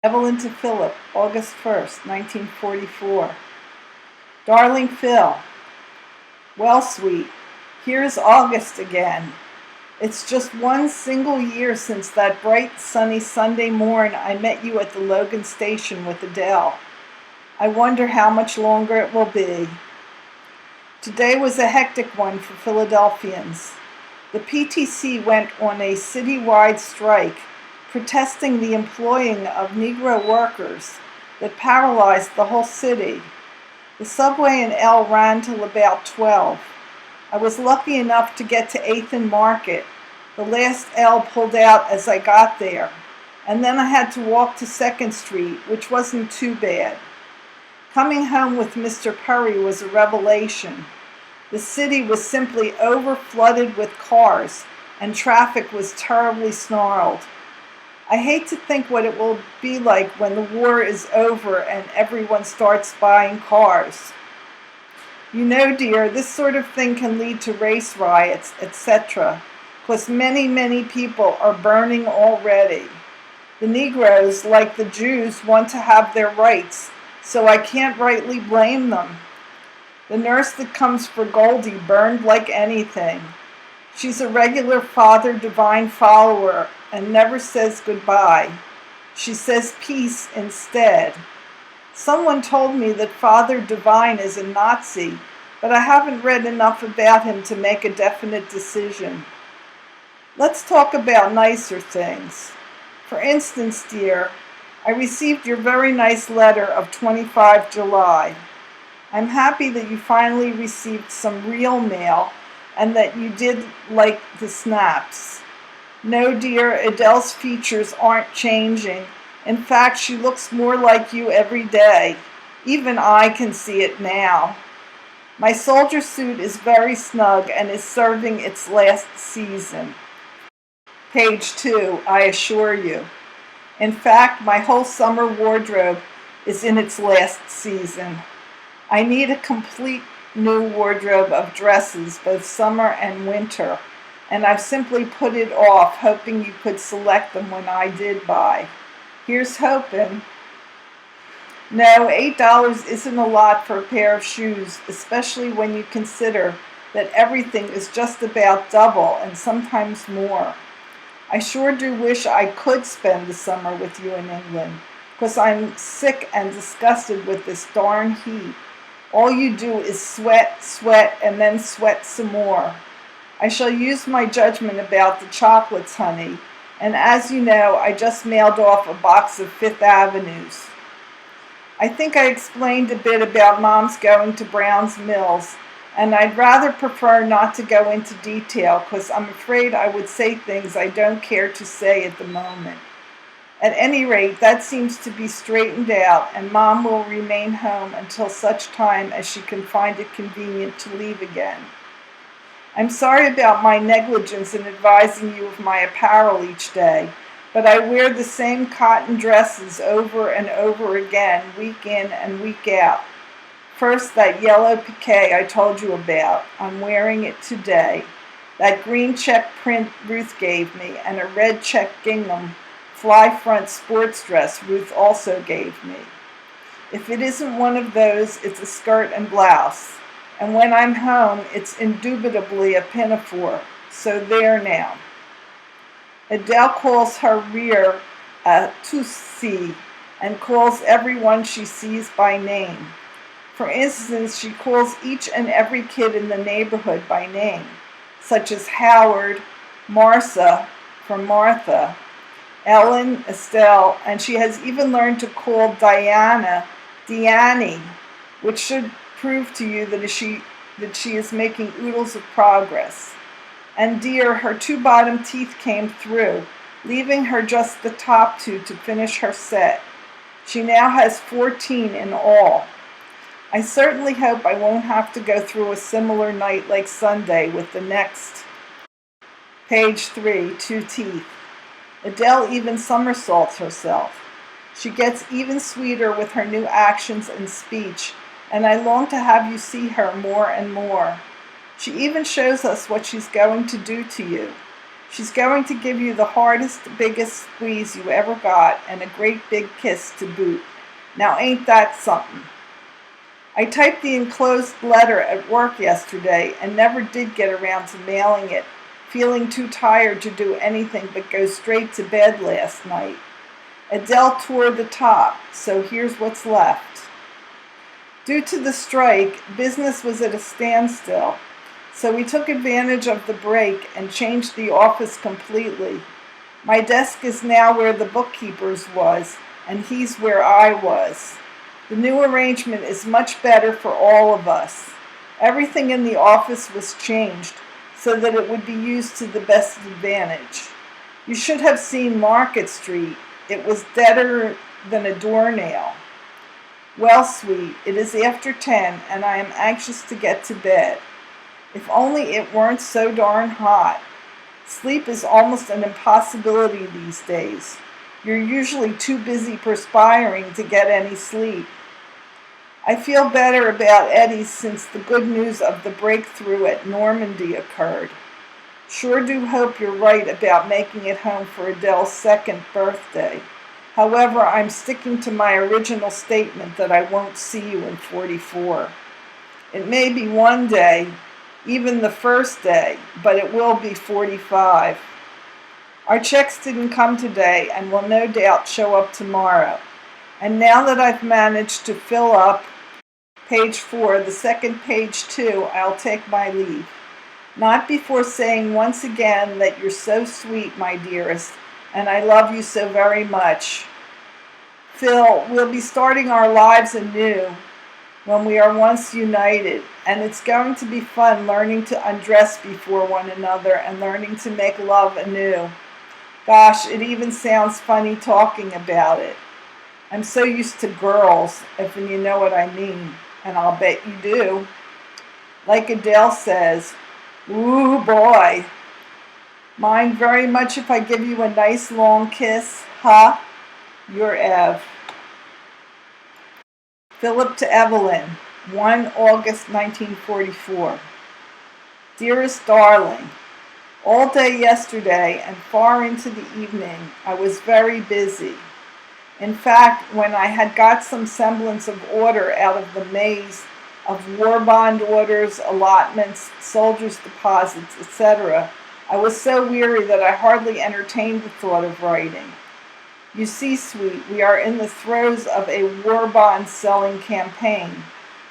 Evelyn to Philip, August 1st, 1944. Darling Phil, well, sweet, here's August again. It's just one single year since that bright, sunny Sunday morn I met you at the Logan station with Adele. I wonder how much longer it will be. Today was a hectic one for Philadelphians. The PTC went on a citywide strike, protesting the employing of Negro workers that paralyzed the whole city. The subway in L ran till about 12. I was lucky enough to get to 8th and Market. The last L pulled out as I got there, and then I had to walk to 2nd Street, which wasn't too bad. Coming home with Mr. Purry was a revelation. The city was simply over-flooded with cars, and traffic was terribly snarled. I hate to think what it will be like when the war is over and everyone starts buying cars. You know, dear, this sort of thing can lead to race riots, etc., because many people are burning already. The Negroes, like the Jews, want to have their rights, so I can't rightly blame them. The nurse that comes for Goldie burned like anything. She's a regular Father Divine follower and never says goodbye. She says peace instead. Someone told me that Father Divine is a Nazi, but I haven't read enough about him to make a definite decision. Let's talk about nicer things. For instance, dear, I received your very nice letter of 25 July. I'm happy that you finally received some real mail and that you did like the snaps. No, dear, Adele's features aren't changing. In fact, she looks more like you every day. Even I can see it now. My soldier suit is very snug and is serving its last season. Page 2, I assure you. In fact, my whole summer wardrobe is in its last season. I need a complete new wardrobe of dresses, both summer and winter, and I've simply put it off, hoping you could select them when I did buy. Here's hoping. No, $8 isn't a lot for a pair of shoes, especially when you consider that everything is just about double and sometimes more. I sure do wish I could spend the summer with you in England, because I'm sick and disgusted with this darn heat. All you do is sweat, and then sweat some more. I shall use my judgment about the chocolates, honey, and as you know, I just mailed off a box of Fifth Avenues. I think I explained a bit about Mom's going to Brown's Mills, and I'd rather prefer not to go into detail because I'm afraid I would say things I don't care to say at the moment. At any rate, that seems to be straightened out, and Mom will remain home until such time as she can find it convenient to leave again. I'm sorry about my negligence in advising you of my apparel each day, but I wear the same cotton dresses over and over again, week in and week out. First, that yellow piqué I told you about. I'm wearing it today. That green check print Ruth gave me, and a red check gingham fly front sports dress Ruth also gave me. If it isn't one of those, it's a skirt and blouse. And when I'm home, it's indubitably a pinafore. So there now. Adele calls her rear a Tussi and calls everyone she sees by name. For instance, she calls each and every kid in the neighborhood by name, such as Howard, Martha for Martha, Ellen, Estelle, and she has even learned to call Diana, Deannie, which should prove to you that she is making oodles of progress. And dear, her 2 bottom teeth came through, leaving her just the top 2 to finish her set. She now has 14 in all. I certainly hope I won't have to go through a similar night like Sunday with the next. Page 3, 2 teeth. Adele even somersaults herself. She gets even sweeter with her new actions and speech, and I long to have you see her more and more. She even shows us what she's going to do to you. She's going to give you the hardest, biggest squeeze you ever got and a great big kiss to boot. Now ain't that something? I typed the enclosed letter at work yesterday and never did get around to mailing it, feeling too tired to do anything but go straight to bed last night. Adele tore the top, so here's what's left. Due to the strike, business was at a standstill, so we took advantage of the break and changed the office completely. My desk is now where the bookkeeper's was, and he's where I was. The new arrangement is much better for all of us. Everything in the office was changed so that it would be used to the best advantage. You should have seen Market Street. It was deader than a doornail. Well, sweet, it is after 10 and I am anxious to get to bed. If only it weren't so darn hot. Sleep is almost an impossibility these days. You're usually too busy perspiring to get any sleep. I feel better about Eddie since the good news of the breakthrough at Normandy occurred. Sure do hope you're right about making it home for Adele's second birthday. However, I'm sticking to my original statement that I won't see you in 44. It may be one day, even the first day, but it will be 45. Our checks didn't come today and will no doubt show up tomorrow. And now that I've managed to fill up page 4, the second page too, I'll take my leave. Not before saying once again that you're so sweet, my dearest, and I love you so very much. Phil, we'll be starting our lives anew when we are once united, and it's going to be fun learning to undress before one another and learning to make love anew. Gosh, it even sounds funny talking about it. I'm so used to girls, if you know what I mean, and I'll bet you do. Like Adele says, ooh boy. Mind very much if I give you a nice long kiss, huh? Your Ev. Philip to Evelyn, 1 August 1944. Dearest darling, all day yesterday and far into the evening I was very busy. In fact, when I had got some semblance of order out of the maze of war bond orders, allotments, soldiers' deposits, etc., I was so weary that I hardly entertained the thought of writing. You see, sweet, we are in the throes of a war bond selling campaign,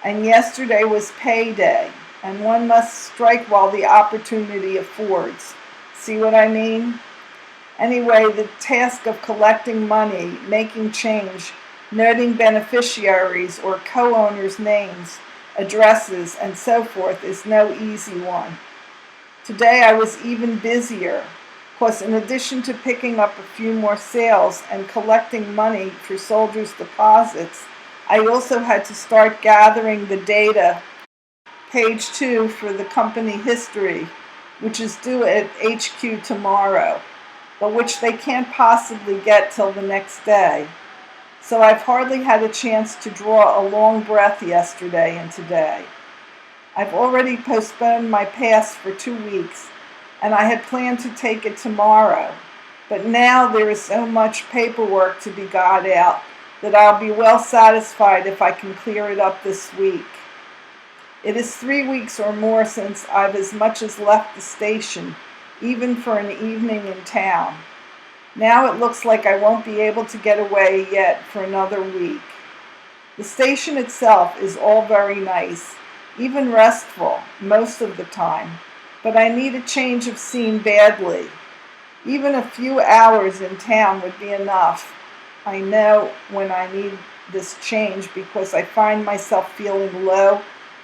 and yesterday was payday, and one must strike while the opportunity affords. See what I mean? Anyway, the task of collecting money, making change, noting beneficiaries or co-owners' names, addresses, and so forth is no easy one. Today I was even busier, because in addition to picking up a few more sales and collecting money for soldiers' deposits, I also had to start gathering the data, page 2, for the company history, which is due at HQ tomorrow, but which they can't possibly get till the next day. So I've hardly had a chance to draw a long breath yesterday and today. I've already postponed my pass for 2 weeks, and I had planned to take it tomorrow. But now there is so much paperwork to be got out that I'll be well satisfied if I can clear it up this week. It is 3 weeks or more since I've as much as left the station, even for an evening in town. Now it looks like I won't be able to get away yet for another week. The station itself is all very nice, even restful most of the time, but I need a change of scene badly. Even a few hours in town would be enough. I know when I need this change because I find myself feeling low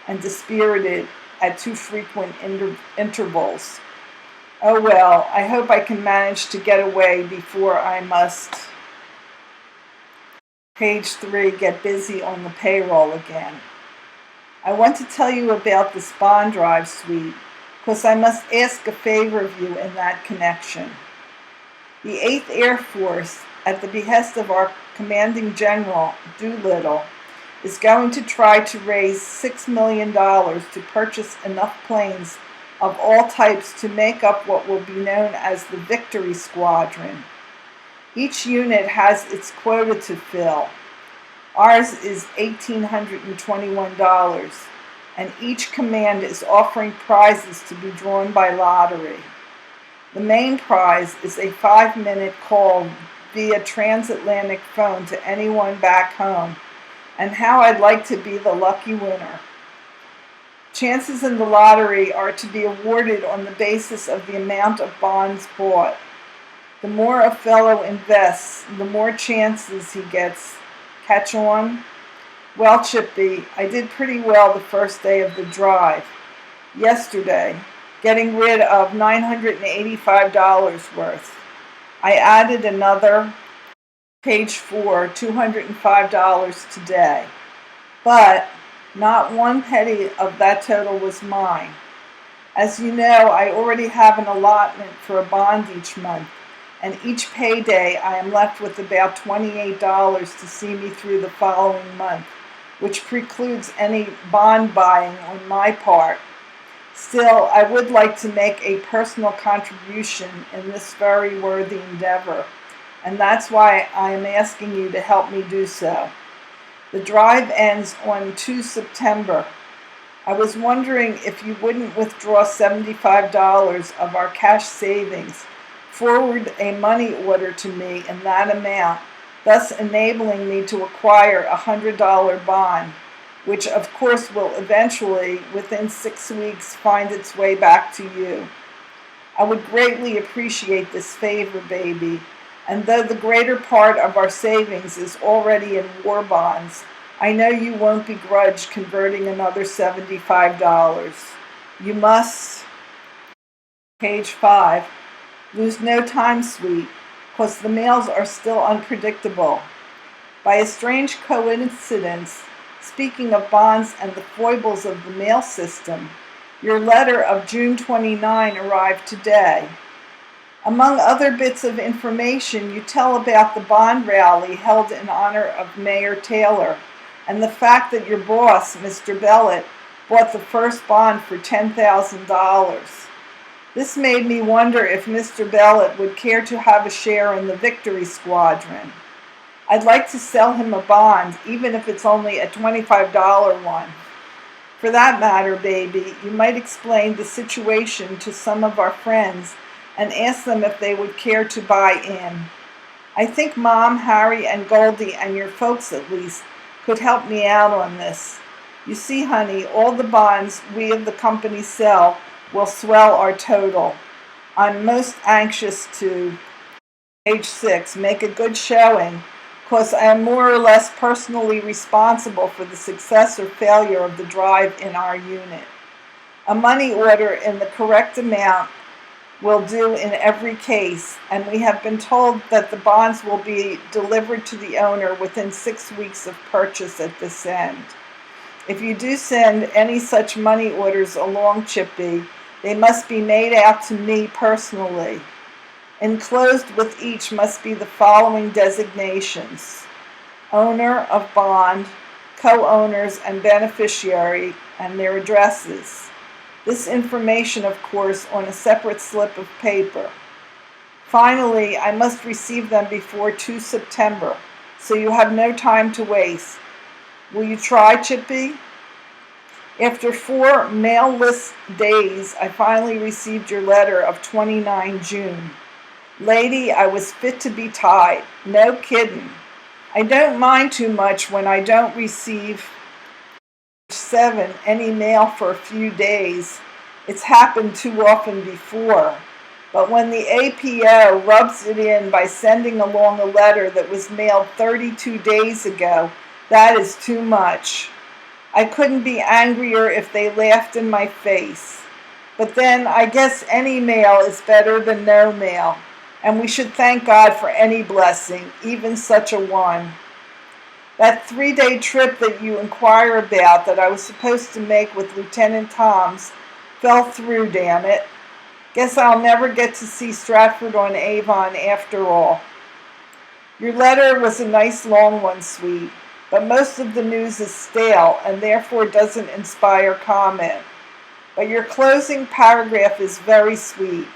and dispirited at too frequent intervals. Oh well, I hope I can manage to get away before I must, page 3, get busy on the payroll again. I want to tell you about this bond drive, sweet, because I must ask a favor of you in that connection. The 8th Air Force, at the behest of our commanding general, Doolittle, is going to try to raise $6 million to purchase enough planes of all types to make up what will be known as the Victory Squadron. Each unit has its quota to fill. Ours is $1,821, and each command is offering prizes to be drawn by lottery. The main prize is a 5-minute call via transatlantic phone to anyone back home, and how I'd like to be the lucky winner. Chances in the lottery are to be awarded on the basis of the amount of bonds bought. The more a fellow invests, the more chances he gets. Catch on? Well, Chippy, I did pretty well the first day of the drive. Yesterday, getting rid of $985 worth. I added another, page 4, $205 today. But not one penny of that total was mine. As you know, I already have an allotment for a bond each month, and each payday I am left with about $28 to see me through the following month, which precludes any bond buying on my part. Still, I would like to make a personal contribution in this very worthy endeavor, and that's why I am asking you to help me do so. The drive ends on 2 September. I was wondering if you wouldn't withdraw $75 of our cash savings, forward a money order to me in that amount, thus enabling me to acquire a $100 bond, which of course will eventually, within 6 weeks, find its way back to you. I would greatly appreciate this favor, baby, and though the greater part of our savings is already in war bonds, I know you won't begrudge converting another $75. You must, page 5, lose no time, sweet, 'cause the mails are still unpredictable. By a strange coincidence, speaking of bonds and the foibles of the mail system, your letter of June 29 arrived today. Among other bits of information, you tell about the bond rally held in honor of Mayor Taylor and the fact that your boss, Mr. Bellet, bought the first bond for $10,000. This made me wonder if Mr. Bellet would care to have a share in the Victory Squadron. I'd like to sell him a bond, even if it's only a $25 one. For that matter, baby, you might explain the situation to some of our friends and ask them if they would care to buy in. I think Mom, Harry, and Goldie, and your folks at least, could help me out on this. You see, honey, all the bonds we of the company sell will swell our total. I'm most anxious to, page 6, make a good showing, because I am more or less personally responsible for the success or failure of the drive in our unit. A money order in the correct amount will do in every case, and we have been told that the bonds will be delivered to the owner within 6 weeks of purchase at this end. If you do send any such money orders along, Chippy, they must be made out to me personally. Enclosed with each must be the following designations: owner of bond, co-owners and beneficiary, and their addresses. This information, of course, on a separate slip of paper. Finally, I must receive them before 2 September, so you have no time to waste. Will you try, Chippy? After 4 mail-less days, I finally received your letter of 29 June. Lady, I was fit to be tied. No kidding. I don't mind too much when I don't receive 7 any mail for a few days. It's happened too often before. But when the APO rubs it in by sending along a letter that was mailed 32 days ago, that is too much. I couldn't be angrier if they laughed in my face. But then I guess any mail is better than no mail, and we should thank God for any blessing, even such a one. That 3-day trip that you inquire about that I was supposed to make with Lieutenant Toms fell through, damn it. Guess I'll never get to see Stratford-on-Avon after all. Your letter was a nice long one, sweet, but most of the news is stale and therefore doesn't inspire comment. but your closing paragraph is very sweet.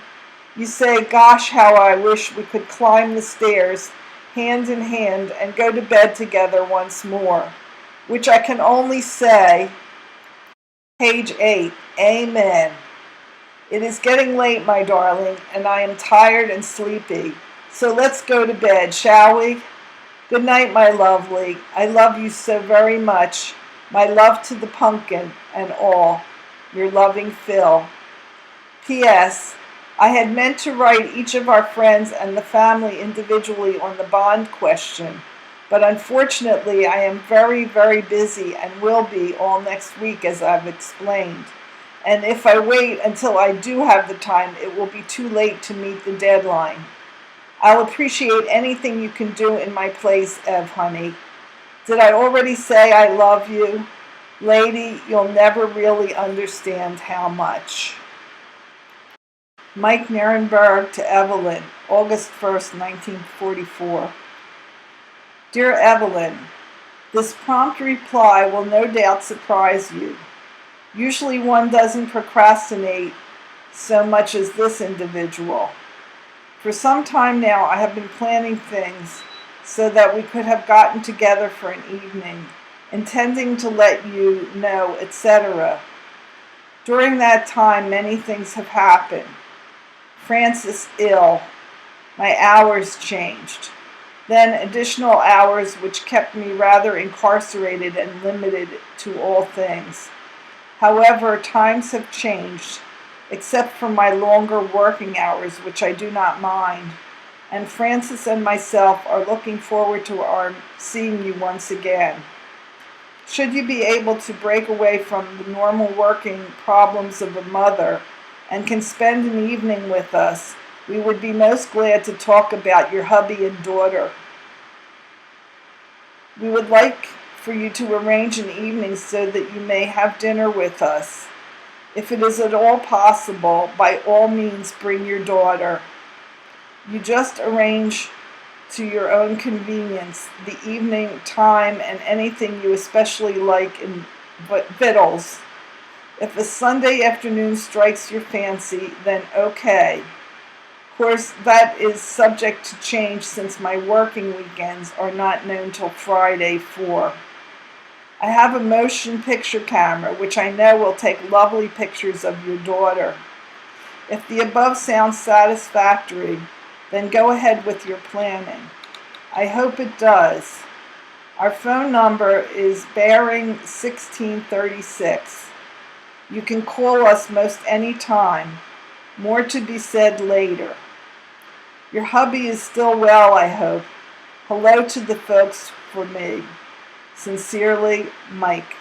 You say, "Gosh, how I wish we could climb the stairs hand in hand and go to bed together once more," which I can only say, page 8, Amen. It is getting late, my darling, and I am tired and sleepy. So let's go to bed, shall we? Good night, my lovely. I love you so very much. My love to the pumpkin and all. Your loving Phil. P.S. I had meant to write each of our friends and the family individually on the bond question, but unfortunately I am very, very busy and will be all next week, as I've explained. And if I wait until I do have the time, it will be too late to meet the deadline. I'll appreciate anything you can do in my place, Ev, honey. Did I already say I love you? Lady, you'll never really understand how much. Mike Nierenberg to Evelyn, August 1st, 1944. Dear Evelyn, this prompt reply will no doubt surprise you. Usually one doesn't procrastinate so much as this individual. For some time now I have been planning things so that we could have gotten together for an evening, intending to let you know, etc. During that time many things have happened. Francis ill. My hours changed. Then additional hours which kept me rather incarcerated and limited to all things. However, times have changed, except for my longer working hours, which I do not mind, and Francis and myself are looking forward to our seeing you once again. Should you be able to break away from the normal working problems of a mother and can spend an evening with us, we would be most glad to talk about your hubby and daughter. We would like for you to arrange an evening so that you may have dinner with us. If it is at all possible, by all means bring your daughter. You just arrange to your own convenience the evening time and anything you especially like in victuals. If a Sunday afternoon strikes your fancy, then okay. Of course, that is subject to change since my working weekends are not known till Friday 4. I have a motion picture camera, which I know will take lovely pictures of your daughter. If the above sounds satisfactory, then go ahead with your planning. I hope it does. Our phone number is bearing 1636. You can call us most any time. More to be said later. Your hubby is still well, I hope. Hello to the folks for me. Sincerely, Mike.